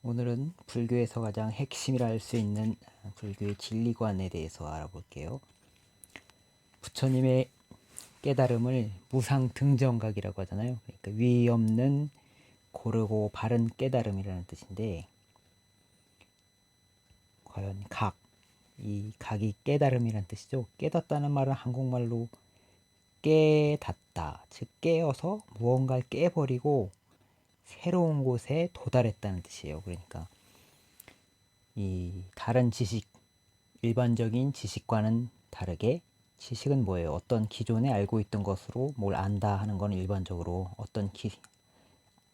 오늘은 불교에서 가장 핵심이라 할 수 있는 불교의 진리관에 대해서 알아볼게요. 부처님의 깨달음을 무상등정각이라고 하잖아요. 그러니까 위 없는 고르고 바른 깨달음이라는 뜻인데, 과연 이 각이 깨달음이라는 뜻이죠. 깨닫다는 말은 한국말로 깨닫다, 즉 깨어서 무언가를 깨버리고 새로운 곳에 도달했다는 뜻이에요. 그러니까 이 다른 지식, 일반적인 지식과는 다르게 지식은 뭐예요? 어떤 기존에 알고 있던 것으로 뭘 안다 하는 건 일반적으로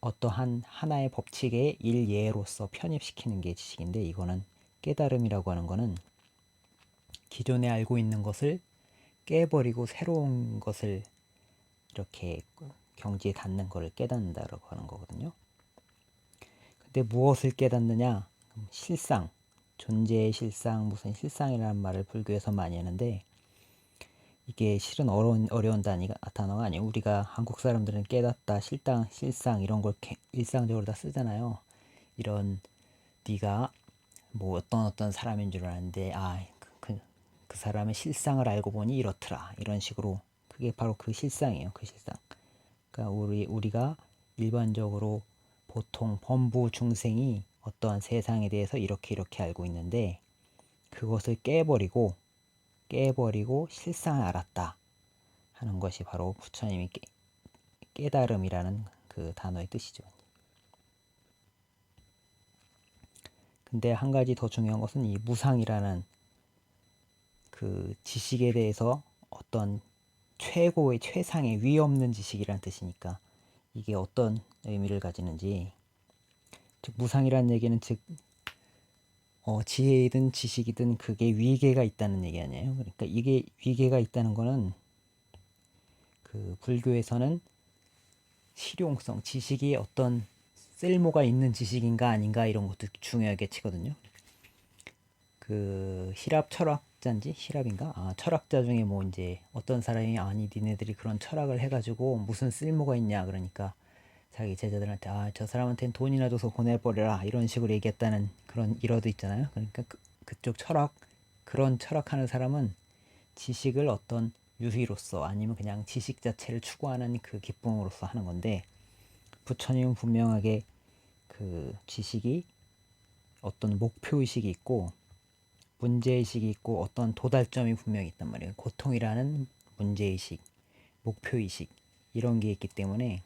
어떠한 하나의 법칙의 일예로서 편입시키는 게 지식인데, 이거는 깨달음이라고 하는 거는 기존에 알고 있는 것을 깨버리고 새로운 것을 이렇게 경지에 닿는 것을 깨닫는다라고 하는 거거든요. 근데 무엇을 깨닫느냐? 실상, 존재의 실상, 무슨 실상이라는 말을 불교에서 많이 하는데, 이게 실은 어려운 단어가 아니에요. 우리가 한국 사람들은 깨닫다, 실상 이런 걸 일상적으로 다 쓰잖아요. 이런 네가 뭐 어떤 사람인 줄 아는데 그 사람의 실상을 알고 보니 이렇더라, 이런 식으로. 그게 바로 그 실상이에요. 그 실상. 그러니까 우리가 일반적으로 보통 범부 중생이 어떠한 세상에 대해서 이렇게 알고 있는데, 그것을 깨버리고 실상을 알았다 하는 것이 바로 부처님이 깨달음이라는 그 단어의 뜻이죠. 근데 한 가지 더 중요한 것은 이 무상이라는 그 지식에 대해서 어떤 최상의 위 없는 지식이라는 뜻이니까, 이게 어떤 의미를 가지는지, 즉 무상이라는 얘기는 지혜이든 지식이든 그게 위계가 있다는 얘기 아니에요. 그러니까 이게 위계가 있다는 거는 그 불교에서는 실용성, 지식이 어떤 쓸모가 있는 지식인가 아닌가 이런 것도 중요하게 치거든요. 그 히랍 철학자인지 히랍인가? 철학자 중에 뭐 이제 어떤 사람이 니네들이 그런 철학을 해가지고 무슨 쓸모가 있냐, 그러니까 자기 제자들한테 저 사람한테는 돈이나 줘서 보내버려라 이런 식으로 얘기했다는 그런 일화도 있잖아요. 그러니까 그쪽 그런 철학하는 사람은 지식을 어떤 유희로서 아니면 그냥 지식 자체를 추구하는 그 기쁨으로서 하는 건데, 부처님은 분명하게 그 지식이 어떤 목표의식이 있고 문제의식이 있고 어떤 도달점이 분명히 있단 말이에요. 고통이라는 문제의식, 목표의식 이런 게 있기 때문에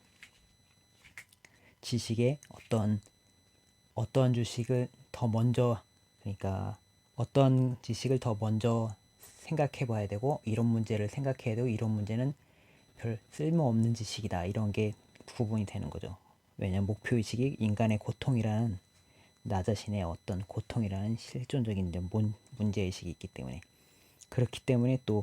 지식에 어떤 주식을 더 먼저, 그러니까 어떤 지식을 더 먼저 생각해 봐야 되고, 이런 문제를 생각해야 되고, 이런 문제는 별 쓸모없는 지식이다, 이런 게 구분이 되는 거죠. 왜냐하면 목표의식이 인간의 고통이라는, 나 자신의 어떤 고통이라는 실존적인 문제의식이 있기 때문에, 그렇기 때문에 또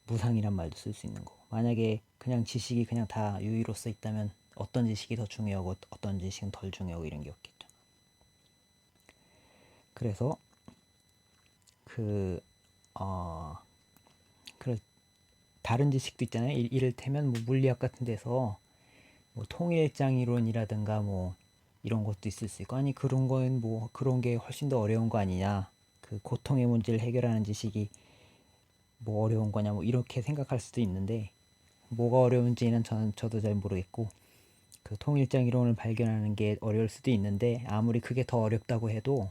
무상이란 말도 쓸 수 있는 거고, 만약에 그냥 지식이 그냥 다 유의로서 있다면 어떤 지식이 더 중요하고 어떤 지식은 덜 중요하고 이런 게 없겠죠. 그래서 다른 지식도 있잖아요. 이를테면 뭐 물리학 같은 데서 뭐 통일장 이론이라든가 뭐 이런 것도 있을 수 있고, 아니 그런 건 뭐 그런 게 훨씬 더 어려운 거 아니냐, 그 고통의 문제를 해결하는 지식이 뭐 어려운 거냐, 뭐 이렇게 생각할 수도 있는데, 뭐가 어려운지는 저도 잘 모르겠고, 그 통일장 이론을 발견하는 게 어려울 수도 있는데, 아무리 그게 더 어렵다고 해도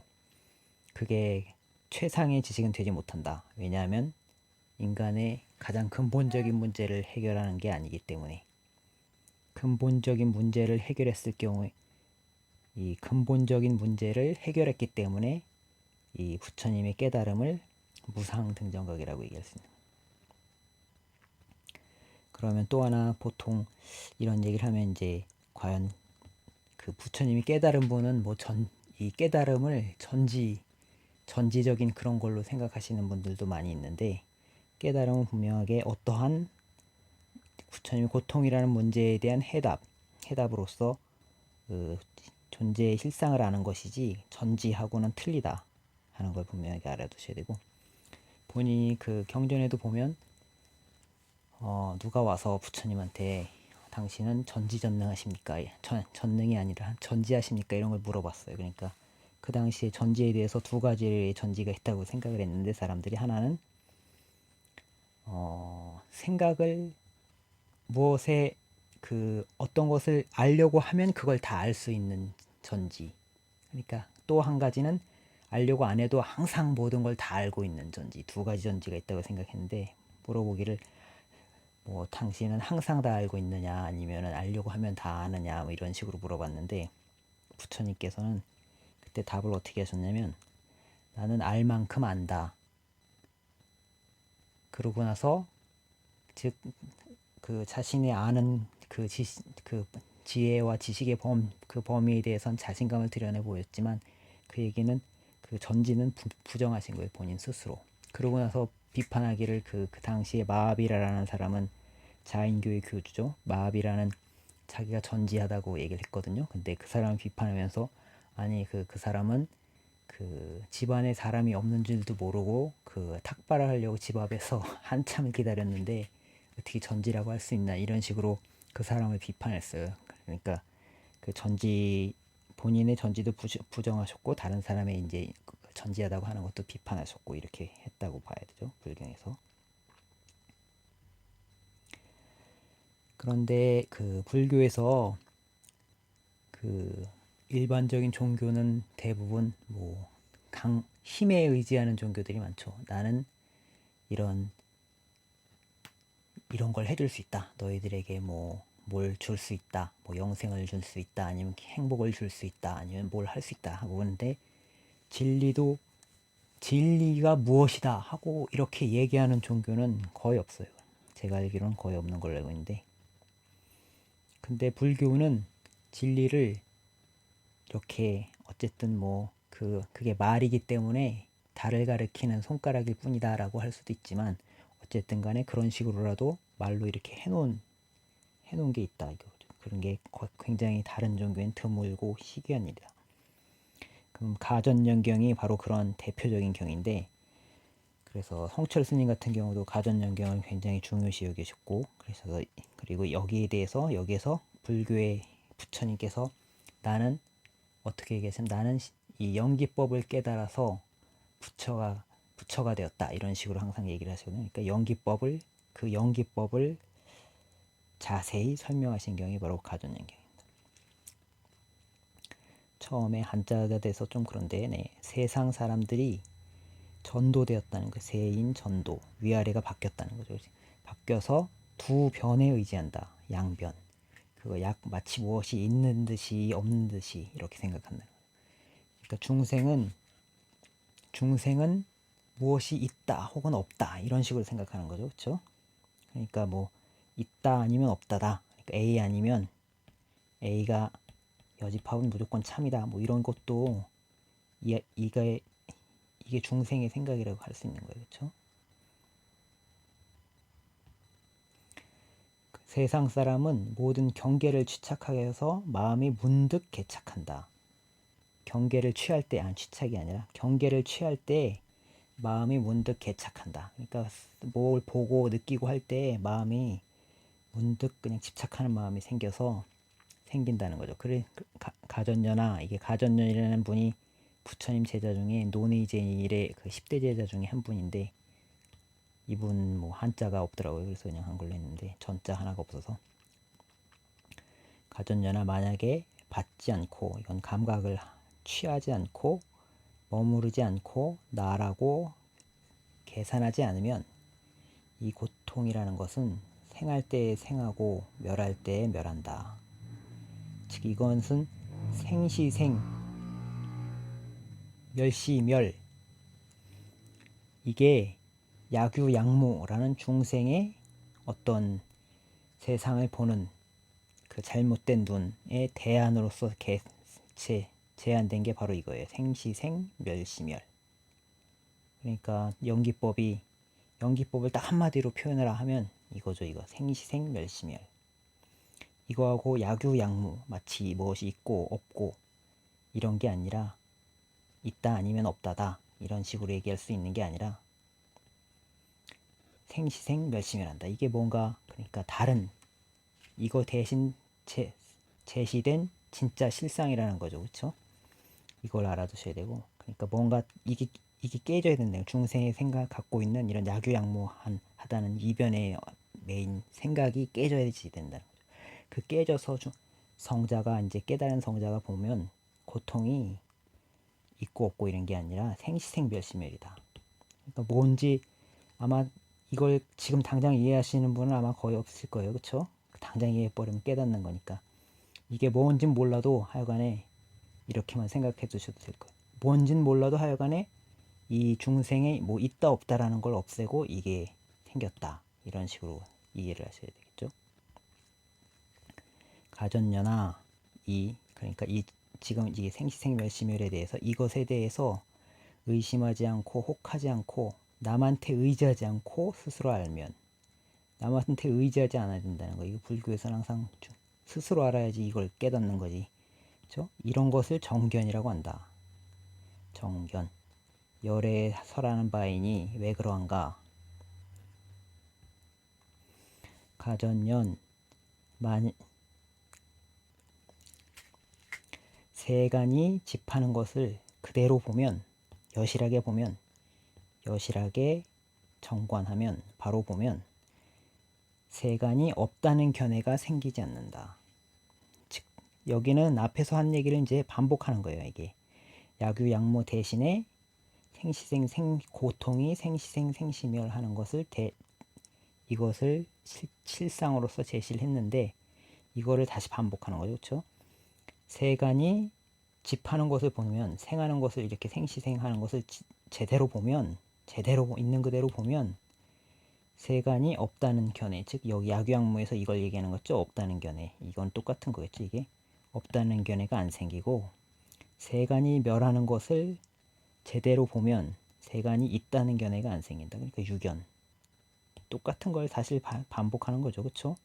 그게 최상의 지식은 되지 못한다. 왜냐하면 인간의 가장 근본적인 문제를 해결하는 게 아니기 때문에. 근본적인 문제를 해결했을 경우에, 이 근본적인 문제를 해결했기 때문에 이 부처님의 깨달음을 무상등정각이라고 얘기할 수 있는. 그러면 또 하나, 보통 이런 얘기를 하면 이제 과연 그 부처님이 깨달은 분은 이 깨달음을 전지적인 그런 걸로 생각하시는 분들도 많이 있는데, 깨달음은 분명하게 어떠한 부처님의 고통이라는 문제에 대한 해답으로서 그 존재의 실상을 아는 것이지 전지하고는 틀리다 하는 걸 분명하게 알아두셔야 되고, 본인이 그 경전에도 보면 누가 와서 부처님한테 당신은 전지전능하십니까? 전능이 아니라 전지하십니까? 이런 걸 물어봤어요. 그러니까 그 당시에 전지에 대해서 두 가지의 전지가 있다고 생각을 했는데 사람들이 하나는 생각을 무엇에 어떤 것을 알려고 하면 그걸 다 알 수 있는 전지. 그러니까 또 한 가지는 알려고 안 해도 항상 모든 걸 다 알고 있는 전지. 두 가지 전지가 있다고 생각했는데 물어보기를 뭐 당신은 항상 다 알고 있느냐 아니면은 알려고 하면 다 아느냐 뭐 이런 식으로 물어봤는데 부처님께서는 그때 답을 어떻게 하셨냐면 나는 알 만큼 안다. 그러고 나서 즉 그 자신이 아는 그 지혜와 지식의 범위에 대해선 자신감을 드러내 보였지만 그 얘기는 그 전지는 부정하신 거예요. 본인 스스로. 그러고 나서 비판하기를 그 당시에 마하비라라는 사람은 자인교의 교주죠. 마하비라는 자기가 전지하다고 얘기를 했거든요. 근데 그 사람을 비판하면서 아니 그 사람은 그 집안에 사람이 없는 줄도 모르고 그 탁발을 하려고 집 앞에서 한참을 기다렸는데 어떻게 전지라고 할 수 있나 이런 식으로 그 사람을 비판했어요. 그러니까 그 전지 본인의 전지도 부정하셨고 다른 사람의 이제 전지하다고 하는 것도 비판하셨고 이렇게 했다고 봐야 되죠. 불경에서. 그런데 그 불교에서 그 일반적인 종교는 대부분 뭐 힘에 의지하는 종교들이 많죠. 나는 이런 걸 해줄 수 있다. 너희들에게 뭐 뭘 줄 수 있다. 뭐 영생을 줄 수 있다. 아니면 행복을 줄 수 있다. 아니면 뭘 할 수 있다 하고 하는데 진리가 무엇이다 하고 이렇게 얘기하는 종교는 거의 없어요. 제가 알기로는 거의 없는 걸로 알고 있는데 근데 불교는 진리를 이렇게 어쨌든 뭐 그게 말이기 때문에 달을 가리키는 손가락일 뿐이다라고 할 수도 있지만 어쨌든 간에 그런 식으로라도 말로 이렇게 해놓은 게 있다. 그런 게 굉장히 다른 종교엔 드물고 희귀한 일이다. 그럼 가전연경이 바로 그런 대표적인 경인데 그래서 성철 스님 같은 경우도 가전연경을 굉장히 중요시 여기셨고 그래서 그리고 여기에서 불교의 부처님께서 나는 어떻게 얘기하시면 나는 이 연기법을 깨달아서 부처가 되었다 이런 식으로 항상 얘기를 하시거든요. 그러니까 연기법을 자세히 설명하신 경이 바로 가전연경입니다. 처음에 한자가 돼서 좀 그런데 세상 사람들이 전도되었다는 거 세인 전도 위아래가 바뀌었다는 거죠. 바뀌어서 두 변에 의지한다. 양변. 그거 마치 무엇이 있는 듯이 없는 듯이 이렇게 생각한다. 그러니까 중생은 무엇이 있다 혹은 없다 이런 식으로 생각하는 거죠. 그렇죠? 그러니까 뭐 있다 아니면 없다다. 그러니까 A 아니면 A가 여집합은 무조건 참이다. 뭐 이런 것도 이게 중생의 생각이라고 할 수 있는 거예요. 그렇죠? 세상 사람은 모든 경계를 취착하게 해서 마음이 문득 개착한다. 경계를 취할 때, 취착이 아니라 경계를 취할 때 마음이 문득 개착한다. 그러니까 뭘 보고 느끼고 할 때 마음이 문득 그냥 집착하는 마음이 생긴다는 거죠. 그래 가전녀나 이게 가전녀이라는 분이 부처님 제자 중에 노니제일의 그 10대 제자 중에 한 분인데 이분 뭐 한자가 없더라고요. 그래서 그냥 한글로 했는데 전자 하나가 없어서 가전녀나 만약에 받지 않고 이건 감각을 취하지 않고 머무르지 않고 나라고 계산하지 않으면 이 고통이라는 것은 생할 때에 생하고 멸할 때에 멸한다. 즉 이것은 생시생 멸시멸 이게 약유약무라는 중생의 어떤 세상을 보는 그 잘못된 눈의 대안으로서 제한된 게 바로 이거예요. 생시생 멸시멸. 그러니까 연기법을 딱 한마디로 표현을 하면 이거죠. 이거 생시생 멸시멸. 이거하고 약유약무 마치 무엇이 있고 없고 이런 게 아니라 있다 아니면 없다다 이런 식으로 얘기할 수 있는 게 아니라 생시생 멸시멸한다. 이게 뭔가 그러니까 다른 이거 대신 제시된 진짜 실상이라는 거죠. 그렇죠? 이걸 알아두셔야 되고, 그러니까 뭔가 이게 깨져야 된다. 중생의 생각 갖고 있는 이런 약유양무하다는 이변의 메인 생각이 깨져야지 된다는 거죠. 그 깨져서 성자가 이제 깨달은 성자가 보면 고통이 있고 없고 이런 게 아니라 생시생멸시멸이다. 그러니까 뭔지 아마 이걸 지금 당장 이해하시는 분은 아마 거의 없을 거예요. 그렇죠? 당장 이해해버리면 깨닫는 거니까. 이게 뭔진 몰라도 하여간에 이렇게만 생각해 두셔도 될 거예요. 뭔진 몰라도 하여간에 이 중생에 뭐 있다 없다라는 걸 없애고 이게 생겼다. 이런 식으로 이해를 하셔야 되겠죠. 가전녀나 그러니까 지금 이 생시생멸시멸에 대해서 이것에 대해서 의심하지 않고 혹하지 않고 남한테 의지하지 않고 스스로 알면, 남한테 의지하지 않아야 된다는 거. 이거 불교에서는 항상 스스로 알아야지 이걸 깨닫는 거지. 그렇죠? 이런 것을 정견이라고 한다. 정견. 열에 설하는 바이니 왜 그러한가? 가전년 세간이 집하는 것을 그대로 보면, 여실하게 보면, 여실하게 정관하면, 바로 보면 세간이 없다는 견해가 생기지 않는다. 즉 여기는 앞에서 한 얘기를 이제 반복하는 거예요. 이게 약유양무 대신에 고통이 생시생멸하는 것을 이것을 실상으로서 제시를 했는데, 이거를 다시 반복하는 거죠. 그렇죠? 세간이 집하는 것을 보면, 생하는 것을 이렇게 생시생하는 것을 제대로 보면, 제대로 있는 그대로 보면 세간이 없다는 견해, 즉 여기 약유양무에서 이걸 얘기하는 거죠. 없다는 견해. 이건 똑같은 거겠죠. 이게 없다는 견해가 안 생기고, 세간이 멸하는 것을 제대로 보면 세간이 있다는 견해가 안 생긴다. 그러니까 유견. 똑같은 걸 사실 반복하는 거죠. 그렇죠?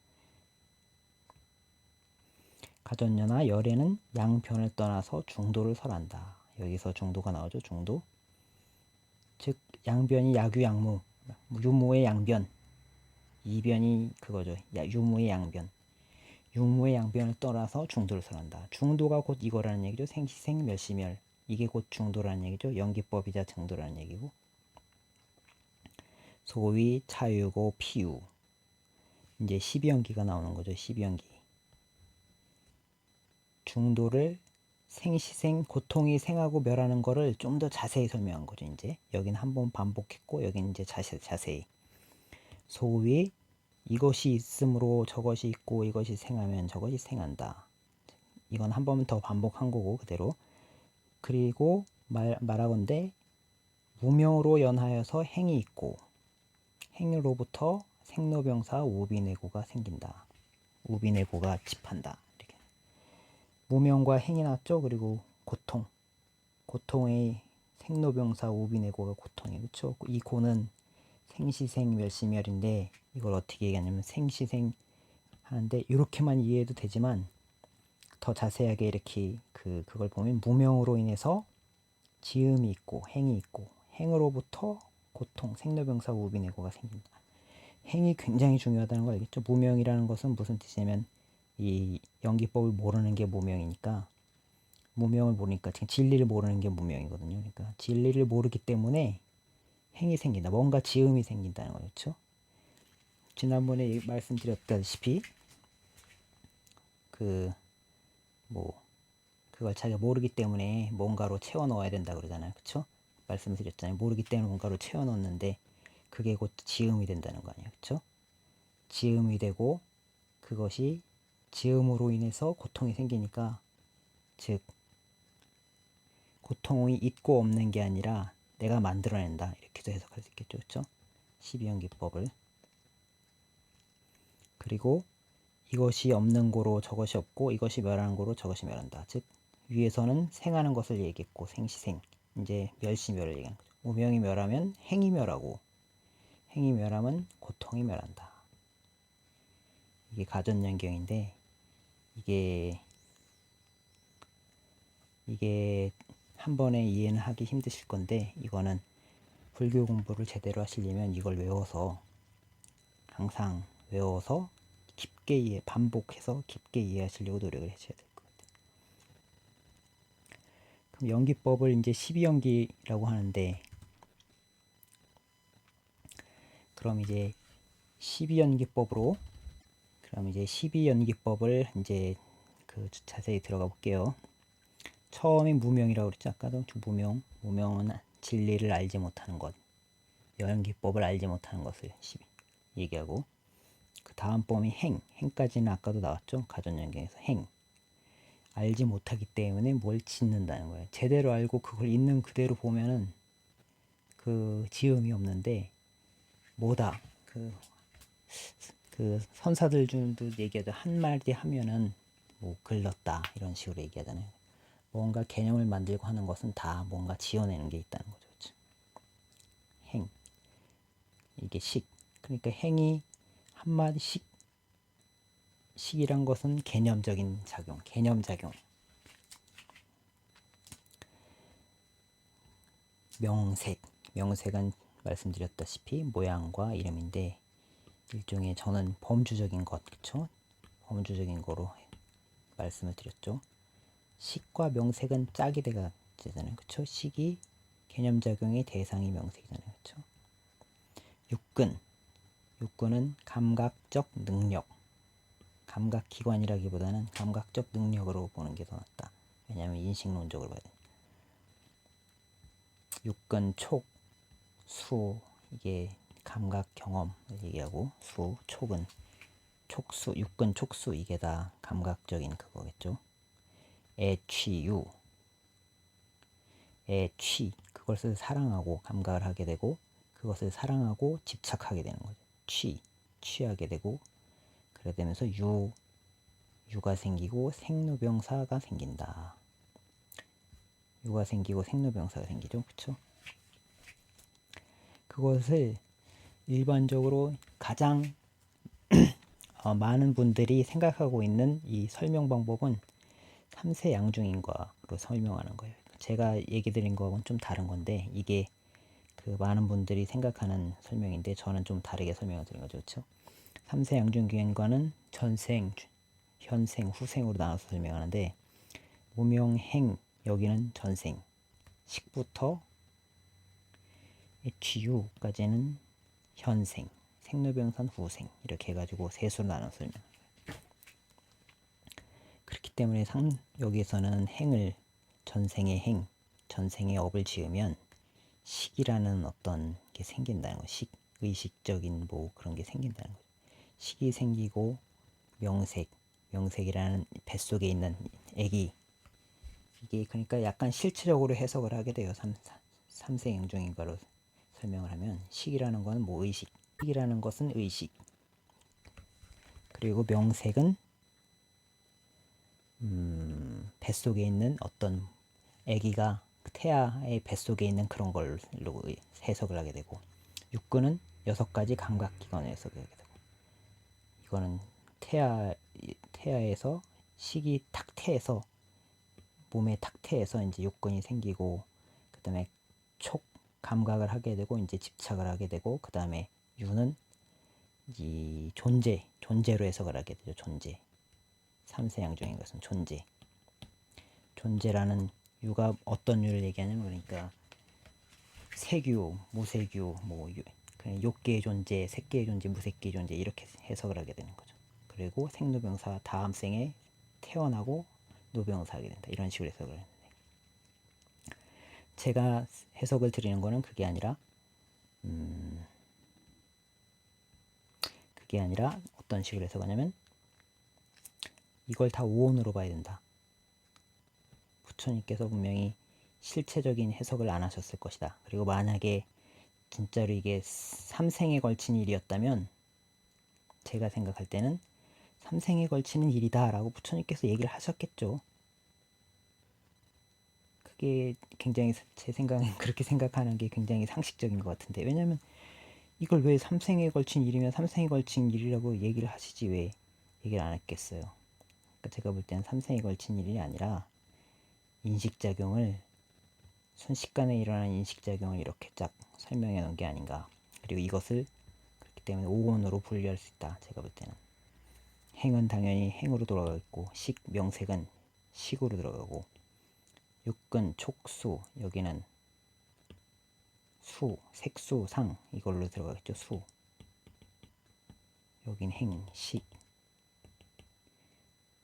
가전녀나 열에는 양변을 떠나서 중도를 설한다. 여기서 중도가 나오죠. 중도. 즉 양변이 약유양무, 유무의 양변, 이변이 그거죠. 유무의 양변. 유무의 양변을 떠나서 중도를 설한다. 중도가 곧 이거라는 얘기죠. 생시생 멸시멸. 이게 곧 중도라는 얘기죠. 연기법이자 정도라는 얘기고. 소위 차유고 피유. 이제 12연기가 나오는 거죠. 12연기. 중도를 생시생 고통이 생하고 멸하는 거를 좀 더 자세히 설명한 거죠. 이제 여기는 한번 반복했고 여기는 이제 자세히 소위 이것이 있으므로 저것이 있고 이것이 생하면 저것이 생한다. 이건 한 번 더 반복한 거고 그대로. 그리고 말하건대 무명으로 연하여서 행이 있고 행으로부터 생로병사 우비내고가 생긴다. 우비내고가 집한다. 이렇게. 무명과 행이 났죠. 그리고 고통의 생로병사 우비내고가 고통이에요. 그렇죠? 이 고는 생시생멸시멸인데 이걸 어떻게 얘기하냐면 생시생 하는데 이렇게만 이해해도 되지만 더 자세하게 이렇게 그걸 보면 무명으로 인해서 지음이 있고 행이 있고 행으로부터 고통, 생로병사 우비내고가 생긴다. 행이 굉장히 중요하다는 걸 알겠죠? 무명이라는 것은 무슨 뜻이냐면 이 연기법을 모르는 게 무명이니까, 무명을 모르니까 지금 진리를 모르는 게 무명이거든요. 그러니까 진리를 모르기 때문에 행이 생긴다. 뭔가 지음이 생긴다는 거죠. 그렇죠? 지난번에 말씀드렸다시피 그걸 자기가 모르기 때문에 뭔가로 채워 넣어야 된다 그러잖아요. 그렇죠? 말씀드렸잖아요. 모르기 때문에 뭔가로 채워 넣는데 그게 곧 지음이 된다는 거 아니에요. 그렇죠? 지음이 되고 그것이 지음으로 인해서 고통이 생기니까, 즉 고통이 있고 없는 게 아니라 내가 만들어낸다. 이렇게도 해석할 수 있겠죠. 그렇죠? 12연기법을. 그리고 이것이 없는 고로 저것이 없고 이것이 멸하는 고로 저것이 멸한다. 즉 위에서는 생하는 것을 얘기했고 생시생, 이제 멸시멸을 얘기하는 거죠. 무명이 멸하면 행이 멸하고 행이 멸하면 고통이 멸한다. 이게 가전연경인데 이게 한 번에 이해는 하기 힘드실 건데, 이거는 불교 공부를 제대로 하시려면 이걸 외워서, 항상 외워서 깊게 반복해서 깊게 이해하시려고 노력을 하셔야 될 것 같아요. 연기법을 이제 12연기라고 하는데, 그럼 이제 12연기법으로, 그럼 이제 12연기법을 이제 그 자세히 들어가 볼게요. 처음에 무명이라고 그랬죠. 아까도 무명은 진리를 알지 못하는 것, 연기법을 알지 못하는 것을 얘기하고, 그 다음 범위 행까지는 아까도 나왔죠. 가전연경에서 알지 못하기 때문에 뭘 짓는다는 거예요. 제대로 알고 그걸 있는 그대로 보면은 그 지음이 없는데, 뭐다, 그 선사들도 얘기하죠. 한마디 하면은 뭐 글렀다 이런 식으로 얘기하잖아요. 뭔가 개념을 만들고 하는 것은 다 뭔가 지어내는 게 있다는 거죠. 그렇죠? 이게 그러니까 행이 한마디씩, 식이란 것은 개념적인 작용, 개념작용. 명색은 말씀드렸다시피 모양과 이름인데, 일종의 저는 범주적인 것, 그쵸? 범주적인 거로 말씀을 드렸죠. 식과 명색은 짝이 되잖아요. 그쵸? 식이 개념작용의 대상이 명색이잖아요. 그쵸? 육근은 감각적 능력, 감각기관이라기보다는 감각적 능력으로 보는 게 더 낫다. 왜냐하면 인식론적으로 봐야 되니까. 육근, 촉, 수, 이게 감각 경험을 얘기하고, 촉은 촉수, 육근, 촉수, 이게 다 감각적인 그거겠죠. 그것을 사랑하고 감각을 하게 되고, 그것을 사랑하고 집착하게 되는 거죠. 취하게 되고, 그래 되면서 유가 생기고 생로병사가 생긴다. 유가 생기고 생로병사가 생기죠. 그쵸? 그것을 일반적으로 가장 많은 분들이 생각하고 있는 이 설명 방법은 3세 양중인과로 설명하는 거예요. 제가 얘기 드린 거하고는 좀 다른 건데, 이게 그 많은 분들이 생각하는 설명인데, 저는 좀 다르게 설명을 드린 거죠. 그렇죠? 3세 양중기행과는 전생, 현생, 후생으로 나눠서 설명하는데, 무명행, 여기는 전생, 식부터 GU까지는 현생, 생로병산 후생, 이렇게 해가지고 세수로 나눠서 설명합니다. 그렇기 때문에 여기서는 행을, 전생의 업을 지으면 식이라는 어떤 게 생긴다는 거, 의식적인 뭐 그런 게 생긴다는 거죠. 식이 생기고 명색이라는 뱃속에 있는 애기, 이게 그러니까 약간 실체적으로 해석을 하게 돼요. 삼세 양중인과로 설명을 하면, 식이라는 건 뭐 식이라는 것은 의식, 그리고 명색은 뱃속에 있는 어떤 아기가 태아의 뱃속에 있는 그런 걸로 해석을 하게 되고, 육근은 6가지 감각기관을 해석을 하게 되고, 이거는 태아에서 식이 탁태해서, 몸에 탁태해서 이제 육근이 생기고, 그 다음에 촉 감각을 하게 되고, 이제 집착을 하게 되고, 그 다음에 유는 이 존재로 해석을 하게 되죠. 존재. 삼세양중인 것은 존재라는 유가 어떤 유를 얘기하냐면, 그러니까 세규, 무세규, 뭐 그냥 욕계의 존재, 색계의 존재, 무색계의 존재, 이렇게 해석을 하게 되는 거죠. 그리고 생로병사, 다음 생에 태어나고 노병사하게 된다, 이런 식으로 해석을 했는데, 제가 해석을 드리는 거는 그게 아니라 어떤 식으로 해석하냐면, 이걸 다 오온으로 봐야 된다. 부처님께서 분명히 실체적인 해석을 안 하셨을 것이다. 그리고 만약에 진짜로 이게 3생에 걸친 일이었다면, 제가 생각할 때는 3생에 걸치는 일이다 라고 부처님께서 얘기를 하셨겠죠. 그게 굉장히, 제 생각엔 그렇게 생각하는 게 굉장히 상식적인 것 같은데, 왜냐면 이걸 왜 3생에 걸친 일이면 3생에 걸친 일이라고 얘기를 하시지 왜 얘기를 안 했겠어요. 그러니까 제가 볼 때는 3생에 걸친 일이 아니라, 인식작용을, 순식간에 일어나는 인식작용을 이렇게 쫙 설명해 놓은 게 아닌가. 그리고 이것을 그렇기 때문에 오온으로 분류할 수 있다. 제가 볼 때는 행은 당연히 행으로 돌아가고, 명색은 식으로 들어가고, 육근, 촉수, 여기는 수, 색수, 상 이걸로 들어가겠죠. 수. 여긴 행, 식.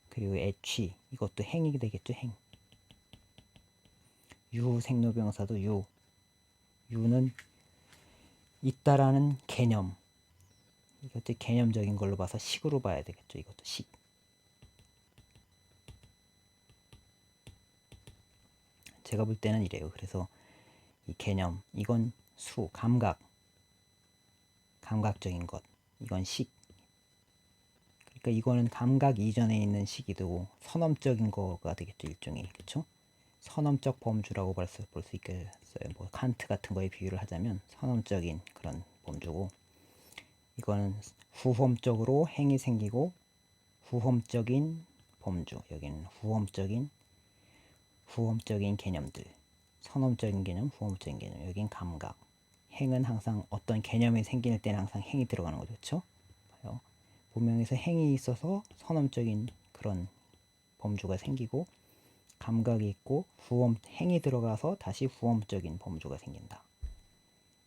그리고 애취 이것도 행이 되겠죠. 행. 유 생로병사도 유. 유는 있다라는 개념. 이것도 개념적인 걸로 봐서 식으로 봐야 되겠죠. 이것도 식. 제가 볼 때는 이래요. 그래서 이 개념, 이건 수, 감각, 감각적인 것. 이건 식. 그러니까 이거는 감각 이전에 있는 식이고 선엄적인 거가 되겠죠. 일종의. 그렇죠? 선엄적 범주라고 볼 수 있겠어요. 뭐 칸트 같은 거에 비유를 하자면 선엄적인 그런 범주고, 이거는 후험적으로 행이 생기고 후험적인 범주. 여기는 후험적인 개념들. 선험적인 개념, 후험적인 개념. 여긴 감각. 행은 항상 어떤 개념이 생길 때는 항상 행이 들어가는 거죠. 그렇죠? 봐요. 본명에서 행이 있어서 선험적인 그런 범주가 생기고, 감각이 있고 행이 들어가서 다시 후험적인 범주가 생긴다.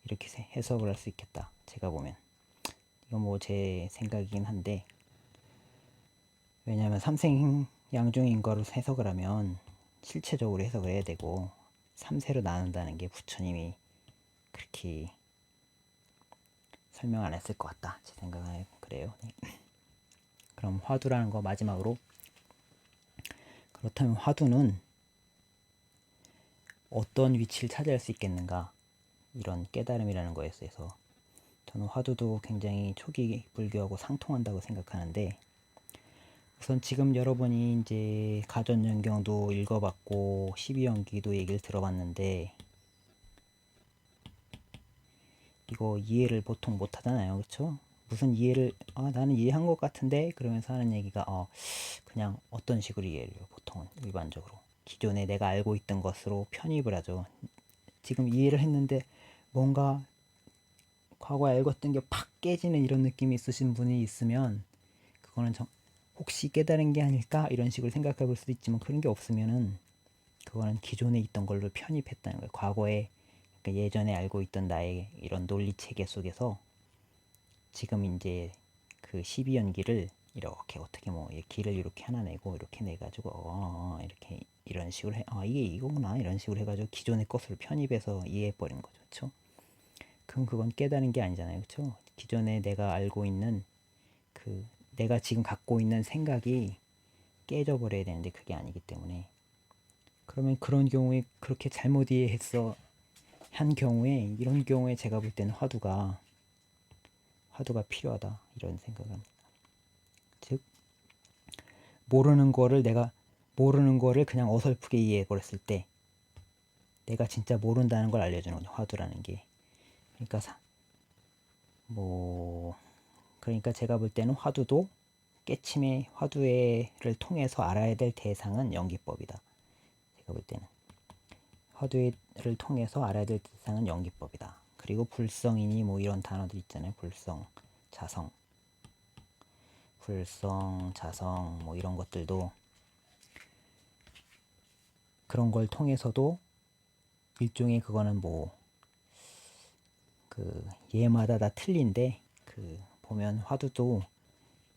이렇게 해석을 할 수 있겠다. 제가 보면. 이건 뭐 제 생각이긴 한데, 왜냐하면 삼생양중인과로 해석을 하면 실체적으로 해석을 해야 되고, 3세로 나눈다는 게 부처님이 그렇게 설명 안 했을 것 같다. 제 생각은 그래요. 그럼 화두라는 거 마지막으로, 그렇다면 화두는 어떤 위치를 차지할 수 있겠는가? 이런 깨달음이라는 거에 있어서 저는 화두도 굉장히 초기 불교하고 상통한다고 생각하는데, 우선 지금 여러분이 이제 가전연경도 읽어봤고 12연기도 얘기를 들어봤는데, 이거 이해를 보통 못 하잖아요. 그렇죠? 무슨 이해를 나는 이해한 것 같은데 그러면서 하는 얘기가 그냥 어떤 식으로 이해를 해요. 보통은 일반적으로 기존에 내가 알고 있던 것으로 편입을 하죠. 지금 이해를 했는데 뭔가 과거에 알고 있던 게 팍 깨지는 이런 느낌이 있으신 분이 있으면, 그거는 혹시 깨달은 게 아닐까 이런 식으로 생각해 볼 수도 있지만, 그런 게 없으면은 그거는 기존에 있던 걸로 편입했다는 거예요. 과거에, 그러니까 예전에 알고 있던 나의 이런 논리 체계 속에서 지금 이제 그 12연기를 이렇게 어떻게 뭐 길을 이렇게 하나 내고 이렇게 내 가지고 이렇게 이런 식으로 이게 이거구나 이런 식으로 해 가지고 기존의 것을 편입해서 이해해 버린 거죠. 그렇죠? 그럼 그건 깨달은 게 아니잖아요. 그렇죠? 기존에 내가 알고 있는 그 내가 지금 갖고 있는 생각이 깨져 버려야 되는데 그게 아니기 때문에, 그러면 그런 경우에 그렇게 잘못 이해했어 한 경우에, 이런 경우에 제가 볼 때는 화두가 필요하다 이런 생각은. 즉 모르는 거를 그냥 어설프게 이해해 버렸을 때 내가 진짜 모른다는 걸 알려주는 거죠. 화두라는 게. 그러니까 그러니까 제가 볼 때는 화두도 깨침의 화두를 통해서 알아야 될 대상은 연기법이다. 제가 볼 때는 화두를 통해서 알아야 될 대상은 연기법이다. 그리고 불성이니 뭐 이런 단어들 있잖아요. 불성, 자성 뭐 이런 것들도 그런 걸 통해서도 일종의 그거는 그 예마다 다 틀린데, 그 보면 화두도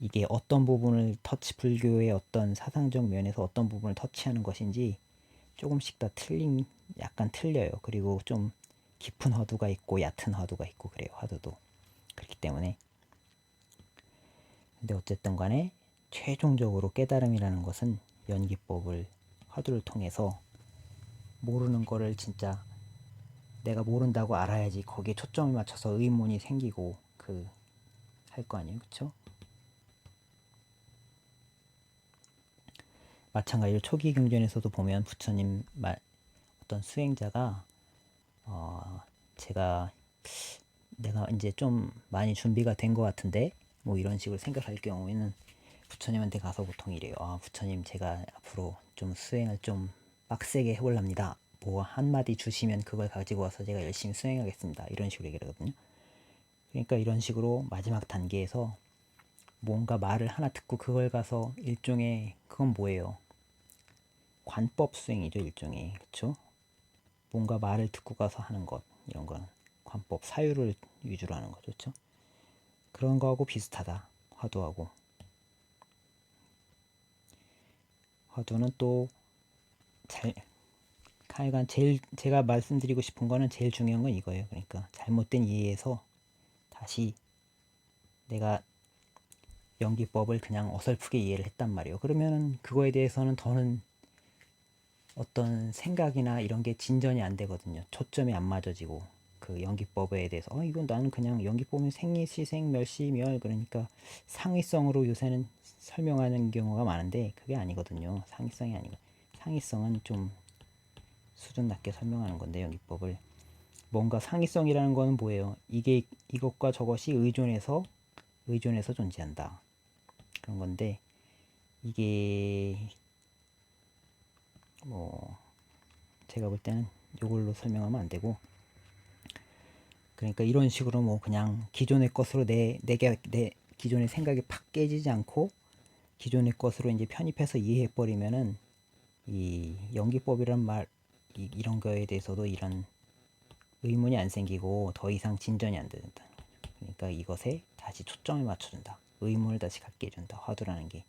이게 어떤 부분을 불교의 어떤 사상적 면에서 어떤 부분을 터치하는 것인지 조금씩 다 약간 틀려요. 그리고 좀 깊은 화두가 있고 얕은 화두가 있고 그래요. 화두도. 그렇기 때문에. 근데 어쨌든 간에 최종적으로 깨달음이라는 것은 연기법을, 화두를 통해서 모르는 거를 진짜 내가 모른다고 알아야지 거기에 초점을 맞춰서 의문이 생기고 할 거 아니에요. 그쵸? 마찬가지로 초기 경전에서도 보면 부처님 어떤 수행자가 내가 이제 좀 많이 준비가 된 것 같은데 뭐 이런 식으로 생각할 경우에는 부처님한테 가서 보통 이래요. 부처님 제가 앞으로 좀 수행을 좀 빡세게 해볼랍니다. 뭐 한마디 주시면 그걸 가지고 와서 제가 열심히 수행하겠습니다. 이런 식으로 얘기를 하거든요. 그러니까 이런 식으로 마지막 단계에서 뭔가 말을 하나 듣고 그걸 가서 일종의 그건 뭐예요? 관법 수행이죠, 일종의. 그쵸? 뭔가 말을 듣고 가서 하는 것, 이런 거는 관법, 사유를 위주로 하는 거죠. 그쵸? 그런 거하고 비슷하다. 화두하고. 화두는 또 하여간 제일 제가 말씀드리고 싶은 거는 제일 중요한 건 이거예요. 그러니까 잘못된 이해에서 다시 내가 연기법을 그냥 어설프게 이해를 했단 말이에요. 그러면은 그거에 대해서는 더는 어떤 생각이나 이런 게 진전이 안 되거든요. 초점이 안 맞아지고 그 연기법에 대해서 이건 나는 그냥 연기법은 생리, 시생, 멸시, 멸 그러니까 상위성으로 요새는 설명하는 경우가 많은데 그게 아니거든요. 상위성이 아니고 상위성은 좀 수준 낮게 설명하는 건데 연기법을 뭔가 상위성이라는 거는 뭐예요? 이게 이것과 저것이 의존해서 존재한다. 그런 건데 이게 뭐 제가 볼 때는 이걸로 설명하면 안 되고 그러니까 이런 식으로 뭐 그냥 기존의 것으로 내 기존의 생각이 팍 깨지지 않고 기존의 것으로 이제 편입해서 이해해 버리면은 이 연기법이란 말 이런 거에 대해서도 이런 의문이 안 생기고 더 이상 진전이 안 된다. 그러니까 이것에 다시 초점을 맞춰준다. 의문을 다시 갖게 해준다. 화두라는 게.